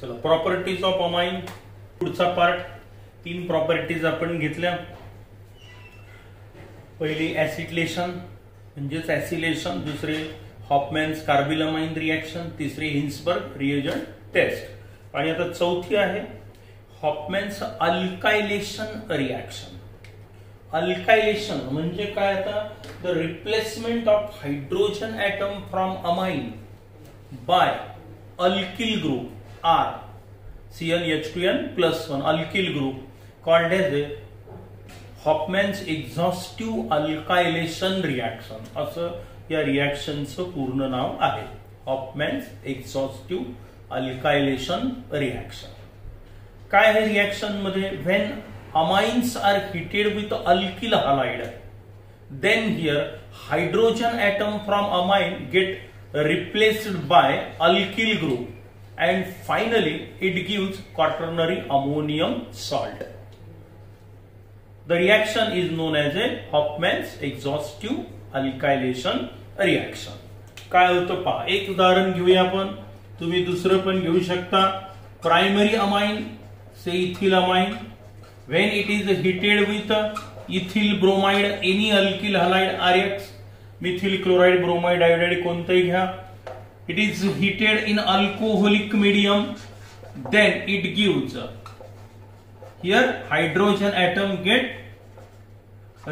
चला properties of amine पुढचा part. 3 properties आपण घेतल्या. पहिली ऍसिटिलेशन म्हणजेच ऍसिलेशन, दुसरे हॉफमॅन्स कार्बिलमाइन रिएक्शन, तिसरी हिन्सबर्ग रिएजंट टेस्ट आणि आता चौथी आहे हॉफमॅन्स अल्कायलेशन रिएक्शन. अल्कायलेशन म्हणजे काय? आता the replacement of hydrogen atom from amine by alkyl group R ClH2n+1 alkyl group called as a Hofmann's exhaustive alkylation reaction. असं या रिएक्शनचं पूर्ण नाव आहे, हॉफमॅन्स एक्झॉस्टिव्ह अल्कायलेशन रिएक्शन. काय आहे रिएक्शन मध्ये? When amines are heated with alkyl halide, then here hydrogen atom from amine get replaced by alkyl group and finally it gives quaternary ammonium salt. The reaction is known as a Hofmann's exhaustive alkylation reaction. काय होतं पहा, एक उदाहरण घेऊया आपण, तुम्ही दुसरं पण घेऊ शकता. Primary amine say ethyl amine, when it is heated with ethyl bromide, any alkyl halide RX, methyl chloride, bromide, iodide कोणताही घ्या, it is heated in alcoholic medium, then it gives here hydrogen atom get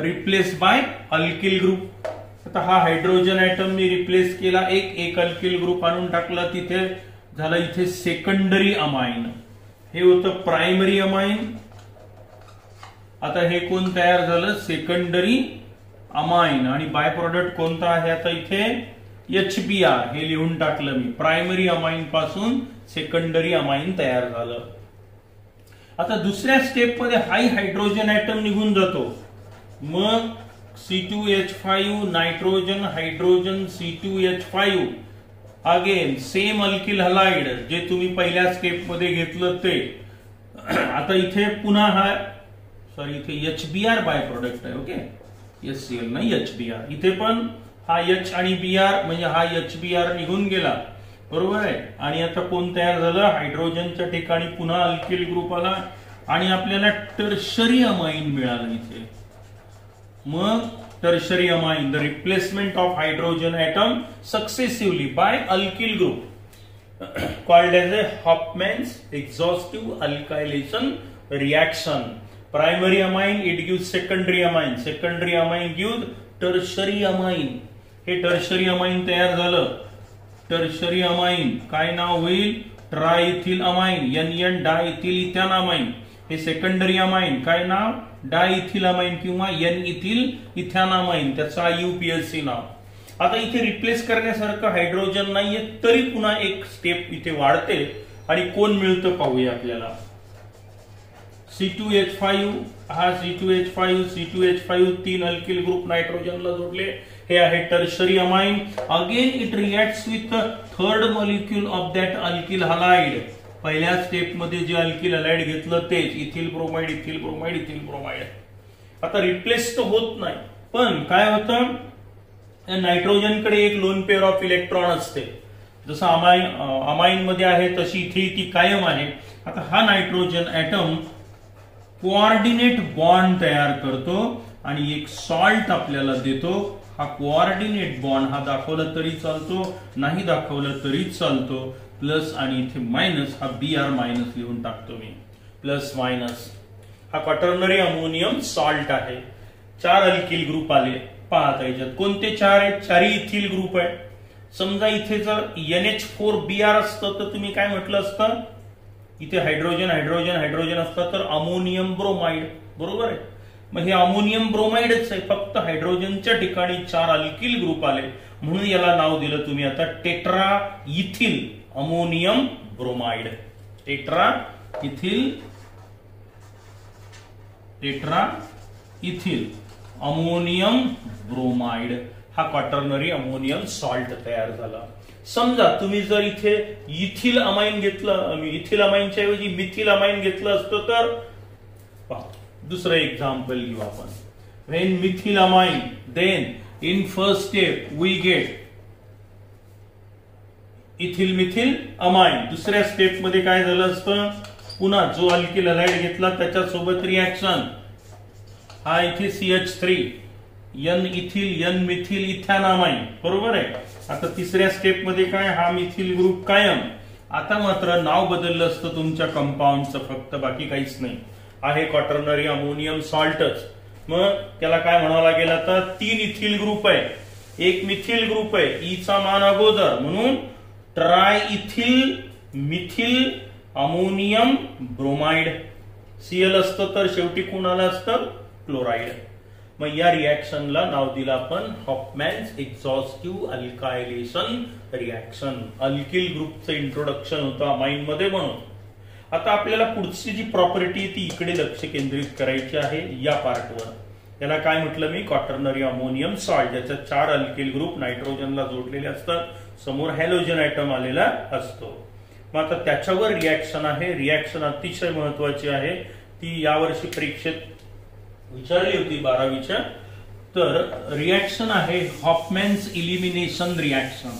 replaced by alkyl group. आता हा hydrogen item मी replace केला, एक alkyl group आणून टाकला, तिथे झाला इथे सेकंडरी अमाइन. हे होतं प्रायमरी अमाइन. आता हे कोण तयार झालं? Secondary amine. आणि बाय प्रोडक्ट कोणता आहे? आता इथे HBr हे लिहून टाकलं मी. प्रायमरी अमाइन पासून सेकंडरी अमाइन तयार झालं. आता दुसऱ्या स्टेप मध्ये हाई हायड्रोजन ॲटम निघून जातो, मग C2H5 nitrogen hydrogen C2H5 again same alkyl halide जे तुम्ही पहिल्या स्टेप मध्ये घेतलं ते. आता इथे पुन्हा हा इथे HBr बाय प्रोडक्ट आहे. ओके, HCl नाही HBr. इथे पण हा H आणि Br म्हणजे हा HBr निघून गेला, बरोबर आहे. आणि आता कोण तयार झालं? हायड्रोजनच्या ठिकाणी पुन्हा अल्किल ग्रुप आला आणि आपल्याला टर्शरी अमाइन मिळालं इथे. मग tertiary amine, the replacement of hydrogen atom successively by alkyl group called as a Hofmann's exhaustive alkylation reaction. Primary amine it gives secondary amine, secondary amine gives tertiary amine. हे tertiary amine तयार झालं. Tertiary amine काय नाव होईल? Triethyl amine, NN diethyl ethane amine. हे secondary amine काय नाव? Diethyl amine किंवा N इथिल इथॅन अमाइन, त्याचं IUPAC नाव. आता इथे रिप्लेस करण्यासारखं हायड्रोजन नाहीये, तरी पुन्हा एक स्टेप इथे वाढते आणि कोण मिळतं पाहूया आपल्याला. C2H5 हा C2H5 तीन अल्किल ग्रुप नायट्रोजनला जोडले, हे आहे tertiary amine. Again it reacts with third molecule of that alkyl halide. पहिल्या स्टेप मध्ये जे अल्किल हलाइड घेतलं तेच ethyl bromide, ethyl bromide, ethyl bromide. आता रिप्लेस तर होत नाही, पण काय होतं? नायट्रोजनकडे एक लोन पेअर ऑफ इलेक्ट्रॉन असते, जसं अमाइन मध्ये आहे तशी इथे ती कायम आहे. आता हा नायट्रोजन ॲटम कोऑर्डिनेट बॉन्ड तयार करतो आणि एक सॉल्ट आपल्याला देतो. हा कोऑर्डिनेट बॉन्ड हा दाखवला तरी चालतो, नाही दाखवलं तरी चालतो. प्लस आणि इथे मायनस, हा Br मायनस लिहून टाकतो मी. प्लस मायनस हा क्वाटर्नरी अमोनियम सॉल्ट आहे. 4 अल्किल ग्रुप आले. पाहता याच्यात कोणते 4 आहेत? 4 इथिल ग्रुप आहे. समजा इथे जर NH4Br असतं तर तुम्ही काय म्हटलं असतं? इथे हायड्रोजन हायड्रोजन हायड्रोजन असतं तर अमोनियम ब्रोमाइड, बरोबर आहे. मग हे अमोनियम ब्रोमाइडच आहे, फक्त हायड्रोजनच्या ठिकाणी 4 अल्किल ग्रुप आले म्हणून याला नाव दिलं तुम्ही आता tetra ethyl ammonium bromide. Tetra ethyl ammonium bromide हा क्वाटर्नरी अमोनियम सॉल्ट तयार झाला. समजा तुम्ही जर इथे इथिल अमाइन घेतलं, इथिल अमाइनच्या ऐवजी मिथिल अमाइन घेतलं असतं तर पहा, दुसरं एक्झाम्पल घेऊ आपण. When methyl amine, then in first step we get ethyl methyl amine. दुसऱ्या स्टेप मध्ये काय झालं असतं, पुन्हा जो अल्किल हलाइड घेतला त्याच्यासोबत रिॲक्शन, हा इथे CH3 N ethyl N methyl ethanamine. बरोबर आहे. आता तिसऱ्या स्टेप मध्ये काय, हा मिथिल ग्रुप कायम. आता मात्र नाव बदललं असतं तुमच्या कंपाऊंडचं फक्त, बाकी काहीच नाही. आहे क्वाटर्नरी अमोनियम सॉल्टच. मग त्याला काय म्हणावं लागेल आता, 3 इथिल ग्रुप आहे, 1 मिथिल ग्रुप आहे, ईचा मान अगोदर, म्हणून try ethyl methyl ammonium bromide. Cl असतं तर शेवटी कोणाला असतं, क्लोराइड. मग या रिॲक्शनला नाव दिलं आपण हॉफमॅन्स एक्झॉस्टिव्ह अल्कायलेशन रिॲक्शन. अल्किल ग्रुपचं इंट्रोडक्शन होतं अमाइन मध्ये म्हणून. आता आपल्याला पुढची जी प्रॉपर्टी ती इकडे लक्ष केंद्रित करायची आहे या पार्टवर. याला काय म्हटलं मी, क्वाटर्नरी अमोनियम सॉल्ट, ज्याच्यात 4 अल्किल ग्रुप नायट्रोजनला जोडलेले असतात, समोर हॅलोजन ॲटम आलेला असतो. मग आता त्याच्यावर रिॲक्शन आहे. रिॲक्शन अतिशय महत्वाची आहे. ती यावर्षी परीक्षेत विचारली होती 12वीच्या. तर रिॲक्शन आहे हॉफमॅन्स इलिमिनेशन रिॲक्शन.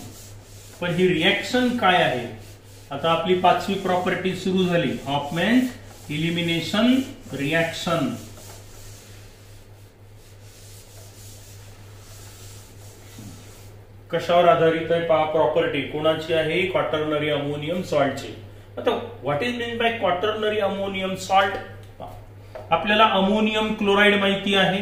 पण ही रिॲक्शन काय आहे, आता आपली 5वी प्रॉपर्टी सुरू झाली, हॉफमॅन्स इलिमिनेशन रिॲक्शन. कशावर आधारित आहे पहा प्रॉपर्टी, कोणाची आहे, क्वाटर्नरी अमोनियम सॉल्टची. आता what is mean by quaternary ammonium salt. आपल्याला अमोनियम क्लोराइड माहिती आहे,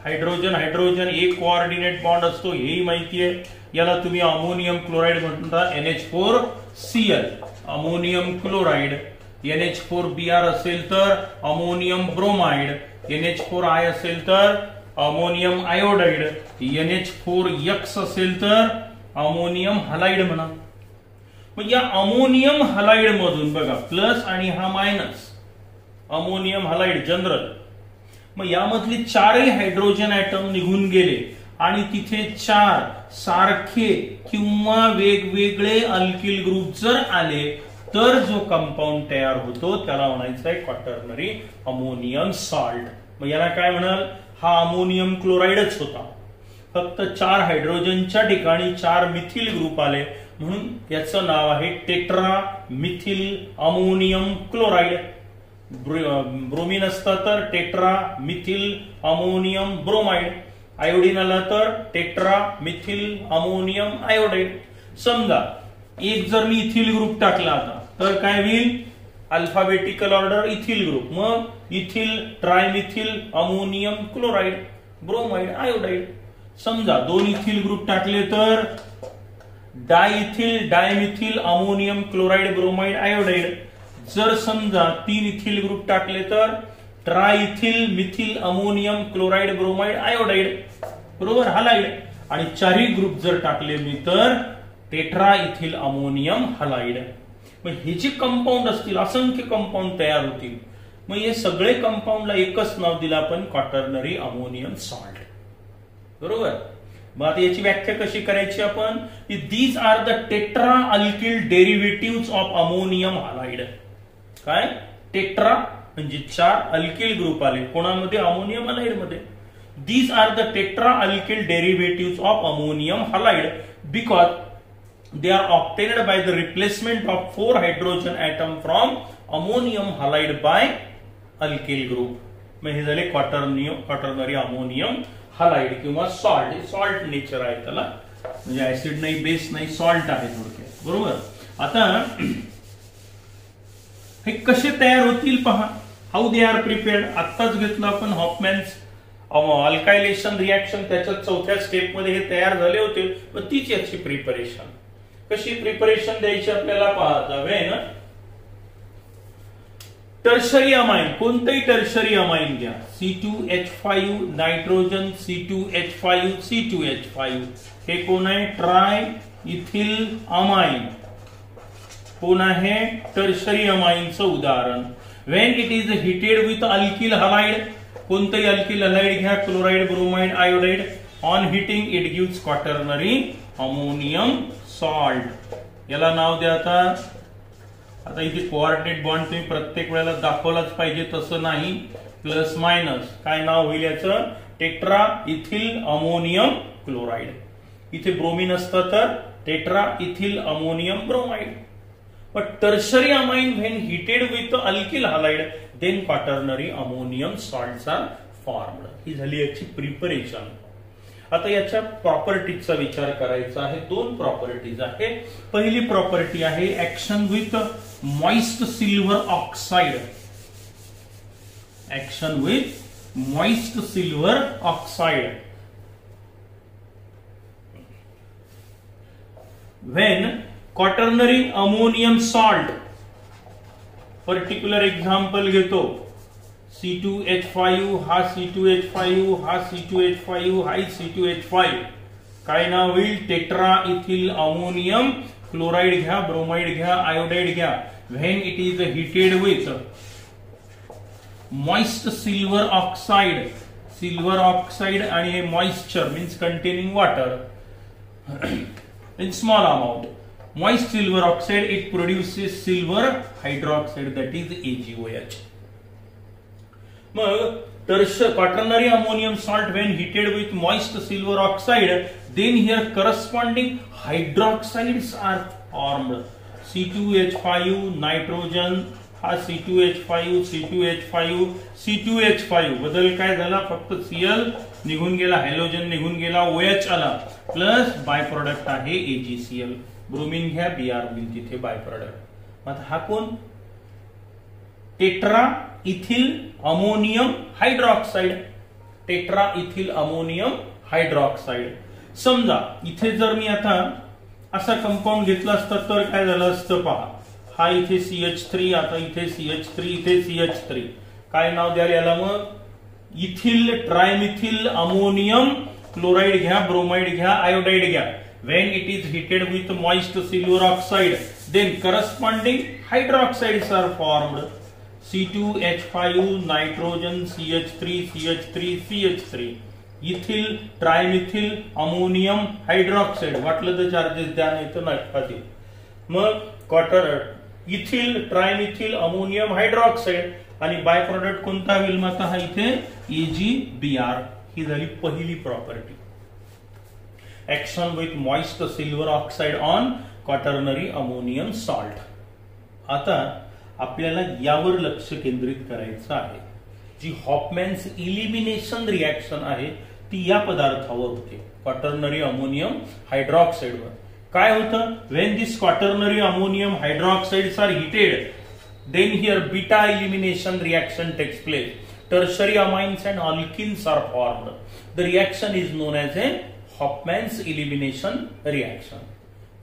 हायड्रोजन हायड्रोजन एक कोऑर्डिनेट बॉन्ड असतो, हेही माहिती आहे. याला तुम्ही अमोनियम क्लोराइड म्हणता, NH4Cl. Ammonium chloride. NH4Br असेल तर अमोनियम ब्रोमाइड, NH4I असेल तर अमोनियम आयोडाइड, NH4X असेल तर अमोनियम हलाइड म्हणा. मग या अमोनियम हलाइड मधून बघा प्लस आणि हा मायनस, अमोनियम हलाइड जनरल. मग यामधले 4ही हायड्रोजन ॲटम निघून गेले आणि तिथे 4 सारखे किंवा वेगवेगळे अल्किल ग्रुप जर आले तर जो कंपाऊंड तयार होतो त्याला म्हणायचं आहे क्वाटर्नरी अमोनियम सॉल्ट. मग याला काय म्हणाल, हा अमोनियम क्लोराइडच होता, फक्त 4 हायड्रोजनच्या ठिकाणी 4 मिथिल ग्रुप आले, म्हणून याचं नाव आहे tetra methyl ammonium chloride. Bromine असता तर tetra methyl ammonium bromide, iodine आला तर टेट्रा मिथिल अमोनियम आयोडाइड. समजा एक जर मी इथिल ग्रुप टाकला आता तर काय होईल, अल्फाबेटिकल ऑर्डर इथिल ग्रुप, मग ethyl trimethyl ammonium chloride bromide iodide. समजा 2 इथिल ग्रुप टाकले तर diethyl dimethyl ammonium chloride bromide iodide. जर समजा 3 इथिल ग्रुप टाकले तर triethyl methyl ammonium chloride bromide iodide, बरोबर, हलाइड. आणि 4ही ग्रुप जर टाकले मी तर टेट्रा इथिल अमोनियम हलाइड. मग हे जे कंपाऊंड असतील असंख्य कंपाऊंड तयार होतील. मग हे सगळे कंपाऊंडला एकच नाव दिलं आपण, क्वाटर्नरी अमोनियम सॉल्ट. बरोबर. मग आता याची व्याख्या कशी करायची आपण, these are the tetra alkyl derivative of ammonium halide. काय, टेट्रा म्हणजे 4 अल्किल ग्रुप आले कोणामध्ये, अमोनियम हलाइड मध्ये. These are the tetra alkyl derivative of ammonium halide because they are obtained by the replacement of 4 hydrogen atom from ammonium halide by alkyl group. मग हे झाले quaternary ammonium halide किंवा salt. Salt nature आहे त्याला, म्हणजे acid नाही, base नाही, salt आहे थोडक्यात. बरोबर. आता हे कसे तयार होतील पहा, हाऊ दे आर प्रिपेअर्ड. आत्ताच घेतलं आपण हॉफमॅन्स अल्कायलेशन रिॲक्शन, त्याच्या 4थ्या स्टेप मध्ये हे तयार झाले होते. मग तीच याची प्रिपरेशन, कशी प्रिपरेशन द्यायची आपल्याला पाहता वेळ ना. टर्शरी अमाइन, कोणतेही टर्शरी अमाइन घ्या, C2H5 नायट्रोजन, C2H5 C2H5. हे कोण आहे, ट्राय इथिल अमाइन. कोण आहे, टर्शरी अमाइनचं उदाहरण. When it is heated with alkyl halide, कोणतेही अल्किल हलाइड घ्या, chloride bromide iodide. On heating it gives quaternary ammonium salt. याला नाव द्या. आता इथे कोऑर्डिनेट बॉन्ड तुम्ही प्रत्येक वेळेला दाखवलाच पाहिजे तसं नाही, प्लस मायनस. काय नाव होईल याचं, टेट्रा इथिल अमोनियम क्लोराइड. इथे ब्रोमीन असतं तर tetra ethyl ammonium bromide. But tertiary amine when heated with the alkyl halide then quaternary ammonium salts are formed. ही झाली याची प्रिपरेशन. आता याच्या प्रॉपर्टीजचा विचार करायचा आहे. दोन प्रॉपर्टीज आहे. पहिली प्रॉपर्टी आहे action with moist silver oxide. Action with moist silver oxide. When quaternary ammonium salt, particular example घेतो, C2H5 हा C2H5 हा C2H5 हा C2H5, काय नाव होईल? टेट्रा इथिल अमोनियम क्लोराइड घ्या, ब्रोमाइड घ्या, आयोडाइड घ्या. When it is heated with moist silver oxide, silver oxide आणि moisture means containing water in small amount, moist silver oxide, it produces silver hydroxide, that is AgOH. मग quaternary ammonium salt when heated with moist silver oxide, then here corresponding hydroxides are formed. C2H5 nitrogen हा C2H5 C2H5 C2H5 बदल काय झाला? फक्त Cl निघून गेला, halogen निघून गेला, OH आला, प्लस बाय प्रोडक्ट आहे AgCl. ब्रोमीन घ्या, Br होईल तिथे बाय प्रोडक्ट. आता हा कोण? Tetra ethyl ammonium hydroxide. Tetra ethyl ammonium hydroxide. समजा इथे जर मी आता असा कंपाऊंड घेतला असता तर काय झालं असतं पहा. हा इथे CH3, आता इथे CH3, इथे CH3. काय नाव द्याल याला? मग इथिल ट्रायमिथिल अमोनियम क्लोराइड घ्या, ब्रोमाइड घ्या, आयोडाइड घ्या. When it is heated with moist silver oxide, then corresponding hydroxides are formed. C2H5 nitrogen CH3 CH3 CH3. Ethyl trimethyl ammonium hydroxide. वाटलं तर चार्जेस द्या, नाही तर नका. मग इथिल ट्रायमिथिल अमोनियम हायड्रॉक्साइड आणि बाय प्रोडक्ट कोणता होईल? मग हा इथे AgBr. ही झाली पहिली property. Action with moist silver oxide on quaternary ammonium salt. आता आपल्याला यावर लक्ष केंद्रित करायचं आहे. जी हॉफमॅन्स इलिमिनेशन रिॲक्शन आहे ती या पदार्थावर होते, क्वाटर्नरी अमोनियम हायड्रॉक्साइडवर. काय होतं? When this quaternary ammonium hydroxides are heated, then here beta elimination reaction takes place. Tertiary amines and alkenes are formed. The reaction is known as a Hofmann's elimination reaction.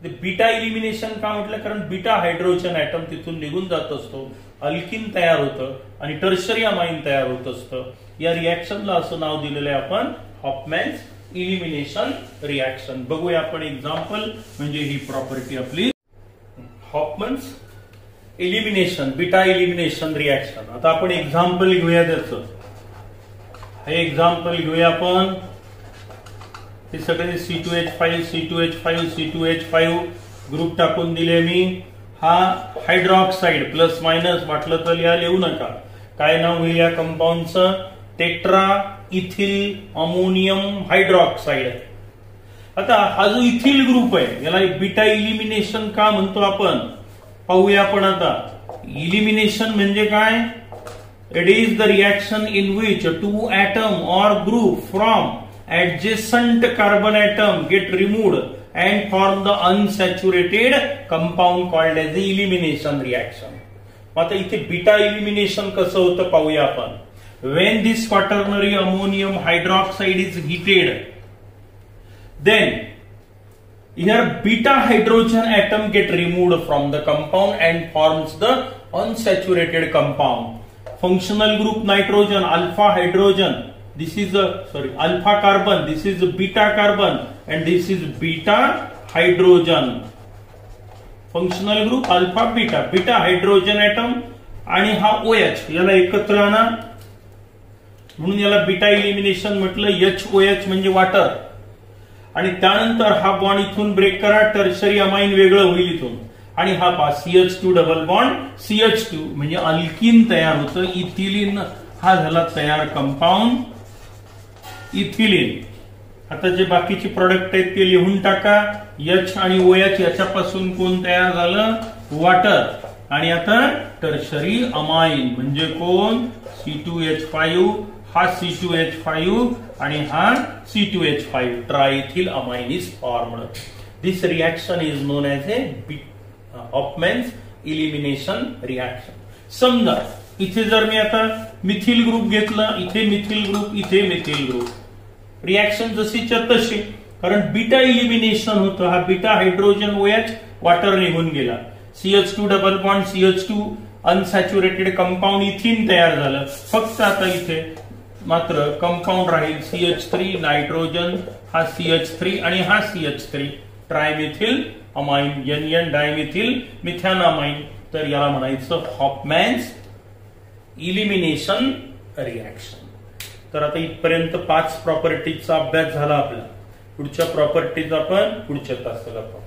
The beta elimination का म्हटलं? कारण beta hydrogen atom तिथून निघून जात असतो, alkene तयार होतं आणि टर्शरी अमाइन तयार होत असतं. या रिॲक्शनला असं नाव दिलेलं आहे आपण हॉफमॅन्स इलिमिनेशन रिॲक्शन. बघूया आपण एक्झाम्पल, म्हणजे ही प्रॉपर्टी आपली हॉफमॅन्स एलिमिनेशन, बीटा एलिमिनेशन रिॲक्शन. आता आपण एक्झाम्पल घेऊया त्याचं. हे एक्झाम्पल घेऊया आपण. हे सगळे C2H5 C2H5 C2H5 ग्रुप टाकून दिले मी. हा हायड्रॉक्साइड प्लस मायनस वाटलं तर लिहा, लिहू नका. काय नाव होईल या कंपाऊंडचं? Tetra ethyl ammonium hydroxide. आता हा जो इथिल ग्रुप आहे याला बीटा इलिमिनेशन का म्हणतो आपण? पाहूया आपण आता. इलिमिनेशन म्हणजे काय? It is the reaction in which two atom और group from adjacent carbon atom get removed and form the unsaturated compound called as the elimination reaction. आता इथे बीटा इलिमिनेशन कसं होतं पाहूया आपण. When this quaternary ammonium hydroxide is heated, then here beta hydrogen atom get removed from the compound and forms the unsaturated compound. Functional group nitrogen, alpha hydrogen, this is alpha carbon, this is beta carbon and this is beta hydrogen. Functional group alpha beta, beta hydrogen atom आणि हा OH याला एकत्र आणा म्हणून याला beta elimination म्हटलं. HOH म्हणजे water. आणि त्यानंतर हा बॉन्ड इथून ब्रेक करा, टर्शरी अमाइन वेगळं होईल इथून. आणि हा पा CH2 डबल बॉन्ड CH2 म्हणजे अल्किन तयार होतं. इथिलिन हा झाला तयार कंपाऊंड इथिलिन. आता जे बाकीचे प्रोडक्ट आहेत ते लिहून टाका. H आणि OH याच्यापासून कोण तयार झालं? वॉटर. आणि आता टर्शरी अमाइन म्हणजे कोण? C2H5, हा C2H5 आणि हा C2H5. Triethyl amine is formed. This reaction is known as a Hofmann's elimination reaction. समजा इथे जर मी आता मिथिल ग्रुप घेतला, इथे मिथिल ग्रुप, इथे मिथिल ग्रुप, रिएक्शन जशीच्या तशी, कारण बीटा इलिमिनेशन होतं. हा बीटा हायड्रोजन OH वॉटर निघून गेला. CH2 double bond CH2 unsaturated compound इथिन तयार झालं. फक्त आता इथे मात्र कंपाऊंड राहील CH3 नायट्रोजन, हा CH3 आणि हा CH3 ट्रायमिथिल अमाइन, NN डायमिथिल मिथॅनामाइन. तर याला म्हणायचं हॉफमॅन्स इलिमिनेशन रिएक्शन. तर आता इथपर्यंत 5 प्रॉपर्टीजचा अभ्यास झाला आपला. पुढच्या प्रॉपर्टीज आपण पुढच्या तासाला पाहू.